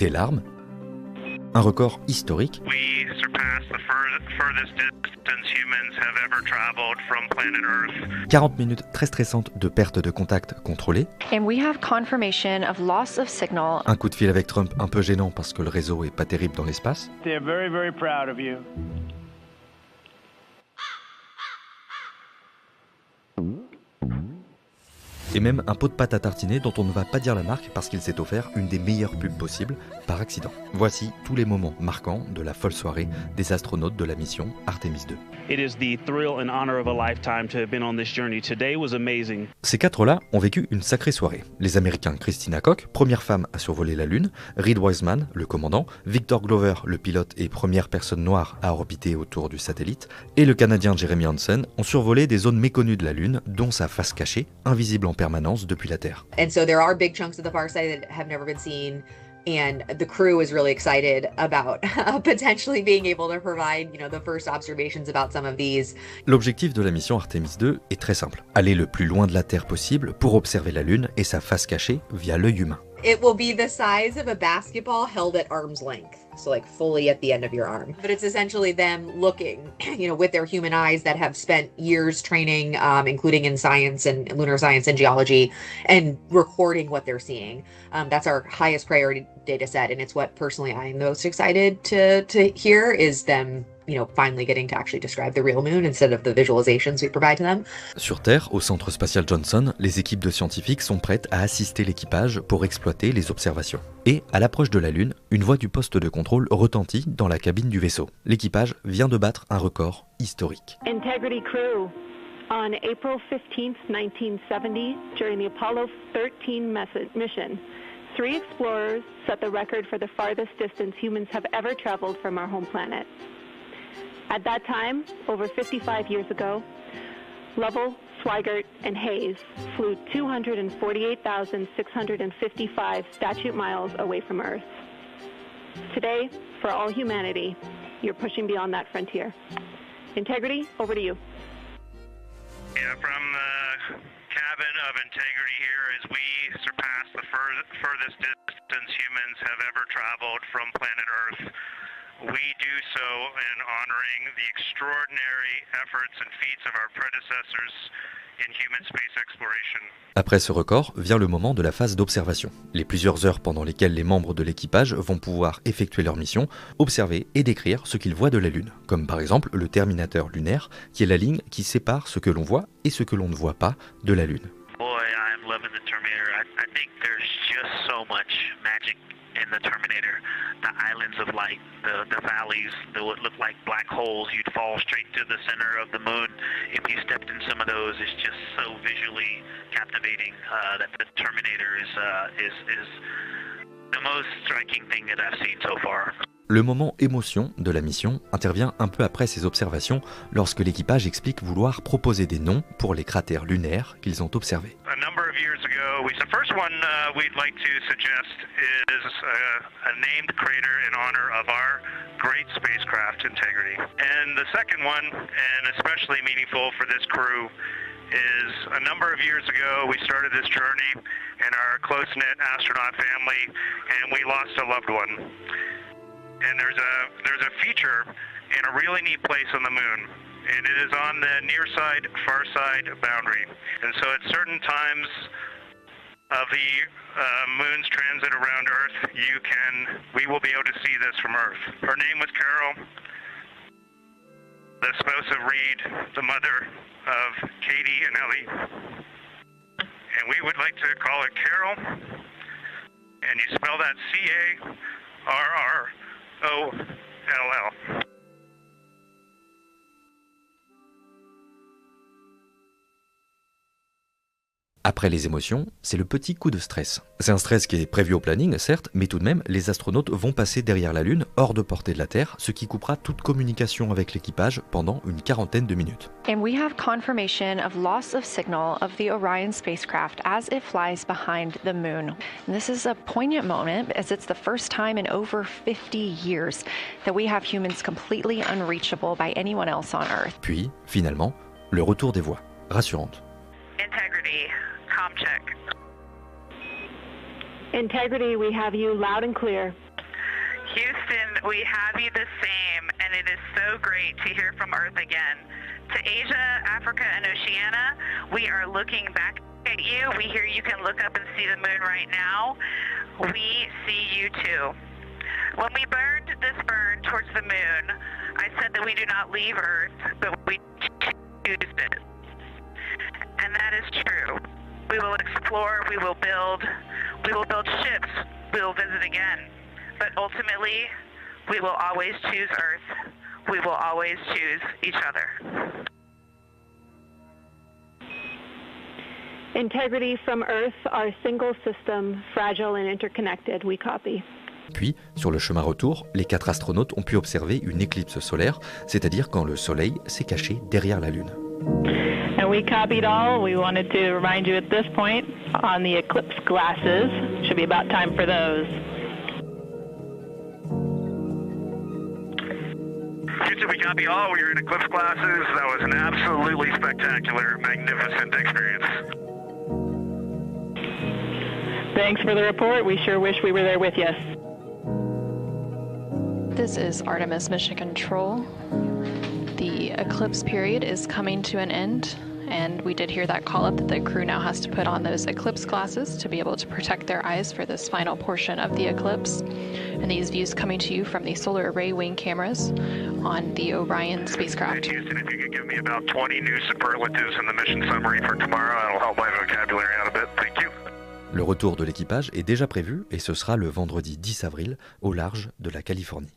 des larmes, un record historique, We surpassed the furthest distance humans have ever traveled from planet Earth. 40 minutes très stressantes de perte de contact contrôlée, And we have confirmation of loss of signal. un coup de fil avec Trump un peu gênant parce que le réseau est pas terrible dans l'espace, They're very, very proud of you. et même un pot de pâte à tartiner dont on ne va pas dire la marque parce qu'il s'est offert une des meilleures pubs possibles par accident. Voici tous les moments marquants de la folle soirée des astronautes de la mission Artemis 2. It is the thrill and honor of a lifetime to have been on this journey. Today was amazing. Ces quatre-là ont vécu une sacrée soirée. Les Américains Christina Koch, première femme à survoler la Lune, Reed Wiseman, le commandant, Victor Glover, le pilote et première personne noire à orbiter autour du satellite, et le Canadien Jeremy Hansen ont survolé des zones méconnues de la Lune, dont sa face cachée, invisible en permanence depuis la Terre. And so there are big chunks of the far side that have never been seen. And the crew is really excited about potentially being able to provide, the first observations about some of these. L'objectif de la mission Artemis 2 est très simple. Aller le plus loin de la Terre possible pour observer la Lune et sa face cachée via l'œil humain. It will be the size of a basketball held at arm's length. So like fully at the end of your arm. But it's essentially them looking, with their human eyes that have spent years training, including in science and lunar science and geology, and recording what they're seeing. That's our highest priority data set. And it's what personally I'm most excited to hear is them finally getting to actually describe the real moon instead of the visualizations we provide to them. Sur Terre, au centre spatial Johnson, les équipes de scientifiques sont prêtes à assister l'équipage pour exploiter les observations. Et, à l'approche de la Lune, une voix du poste de contrôle retentit dans la cabine du vaisseau. L'équipage vient de battre un record historique. Integrity crew. On April 15th, 1970, during the Apollo 13 mission, 3 explorers set the record for the farthest distance humans have ever traveled from our home planet. At that time, over 55 years ago, Lovell, Swigert, and Hayes flew 248,655 statute miles away from Earth. Today, for all humanity, you're pushing beyond that frontier. Integrity, over to you. Yeah, from the cabin of Integrity here as we surpass the furthest distance humans have ever traveled from planet Earth. We do so in honoring the extraordinary efforts and feats of our predecessors in human space exploration. Après ce record, vient le moment de la phase d'observation. Les plusieurs heures pendant lesquelles les membres de l'équipage vont pouvoir effectuer leur mission, observer et décrire ce qu'ils voient de la Lune. Comme par exemple le terminateur lunaire, qui est la ligne qui sépare ce que l'on voit et ce que l'on ne voit pas de la Lune. Boy, I'm loving the Terminator. I think there's just so much magic in the Terminator. The islands of light, the valleys, what look like black holes, you'd fall straight to the center of the moon. If you stepped in some of those, it's just so visually captivating that the Terminator is the most striking thing that I've seen so far. Le moment émotion de la mission intervient un peu après ces observations lorsque l'équipage explique vouloir proposer des noms pour les cratères lunaires qu'ils ont observés. A number of years ago, the first one we'd like to suggest is a named crater in honor of our great spacecraft Integrity. And the second one, and especially meaningful for this crew, is a number of years ago we started this journey in our close-knit astronaut family and we lost a loved one. And there's a feature in a really neat place on the moon. And it is on the near side, far side boundary. And so at certain times of the moon's transit around Earth, we will be able to see this from Earth. Her name was Carol, the spouse of Reed, the mother of Katie and Ellie. And we would like to call it Carol. And you spell that C-A-R-R-O-L-L. Après les émotions, c'est le petit coup de stress. C'est un stress qui est prévu au planning, certes, mais tout de même, les astronautes vont passer derrière la Lune, hors de portée de la Terre, ce qui coupera toute communication avec l'équipage pendant une quarantaine de minutes. And we have confirmation of loss of signal of the Orion spacecraft as it flies behind the moon. And this is a poignant moment as it's the first time in over 50 years that we have humans completely unreachable by anyone else on Earth. Puis, finalement, le retour des voix, rassurantes. Integrity, com check. Integrity, we have you loud and clear. we have you the same, and it is so great to hear from Earth again. To Asia, Africa, and Oceania, we are looking back at you. We hear you can look up and see the moon right now. We see you too. When we burned this burn towards the moon, I said that we do not leave Earth, but we choose it. And that is true. We will explore, we will build ships, we will visit again. But ultimately, we will always choose Earth. We will always choose each other. Integrity from Earth, our single system, fragile and interconnected. We copy. Puis, sur le chemin retour, les 4 astronautes ont pu observer une éclipse solaire, c'est-à-dire quand le Soleil s'est caché derrière la Lune. And we copied all. We wanted to remind you at this point on the eclipse glasses. Should be about time for those. Houston, we copy all. We were in eclipse classes. That was an absolutely spectacular, magnificent experience. Thanks for the report. We sure wish we were there with you. This is Artemis Mission Control. The eclipse period is coming to an end, and we did hear that call up that the crew now has to put on those eclipse glasses to be able to protect their eyes for this final portion of the eclipse. And these views coming to you from the solar array wing cameras on the Orion spacecraft. Houston, if you could give me about 20 new superlatives in the mission summary for tomorrow, that'll help my vocabulary out a bit. Thank you. Le retour de l'équipage est déjà prévu et ce sera le vendredi 10 avril au large de la Californie.